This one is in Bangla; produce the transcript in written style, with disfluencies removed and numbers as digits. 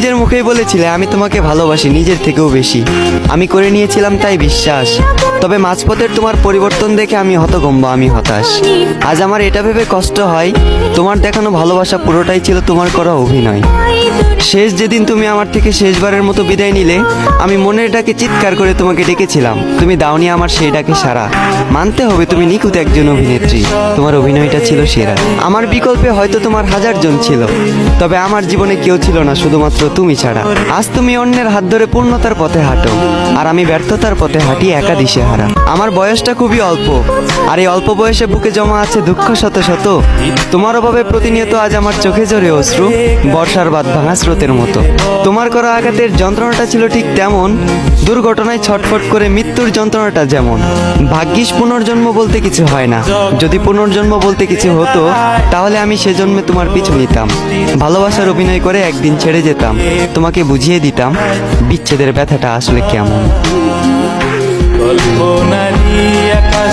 নিজের মুখেই বলেছিলে আমি তোমাকে ভালোবাসি নিজের থেকেও বেশি। আমি করে নিয়েছিলাম তাই বিশ্বাস। তবে মাঝপথের তোমার পরিবর্তন দেখে আমি হতভম্ব, আমি হতাশ। আজ আমার এটা ভেবে কষ্ট হয় তোমার দেখানো ভালোবাসা পুরোটাই ছিল তোমার করা অভিনয়। শেষ যেদিন তুমি আমার থেকে শেষবারের মতো বিদায় নিলে, আমি মনের ডাকে চিৎকার করে তোমাকে ডেকেছিলাম, তুমি দাওনি আমার সেই ডাকে সাড়া। মানতে হবে তুমি নিখুঁত একজন অভিনেত্রী, তোমার অভিনয়টা ছিল সেরা। আমার বিকল্পে হয়তো তোমার হাজার জন ছিল, তবে আমার জীবনে কেউ ছিল না শুধুমাত্র তুমি ছাড়া। আজ তুমি অন্যের হাত ধরে পূর্ণতার পথে হাঁটো, আর আমি ব্যর্থতার পথে হাঁটি একা দিশেহারা। আমার বয়সটা খুবই অল্প, আর এই অল্প বয়সে বুকে জমা আছে দুঃখ শত শত। তোমার অভাবে প্রতিনিয়ত আজ আমার চোখে ঝরে অশ্রু, বর্ষার বাদ ভাঙা স্রোতের মতো। তোমার করা আঘাতের যন্ত্রণাটা ছিল ঠিক তেমন, দুর্ঘটনায় ছটফট করে মৃত্যুর যন্ত্রণাটা যেমন। ভাগ্যিস পুনর্জন্ম বলতে কিছু হয় না, যদি পুনর্জন্ম বলতে কিছু হতো তাহলে আমি সেজন্মে তোমার পিছু নিতাম, ভালোবাসার অভিনয় করে একদিন ছেড়ে যেতাম, তোমাকে বুঝিয়ে দিতাম বিচ্ছেদের ব্যথাটা আসলে কেমন। কল্পনারী আকাশ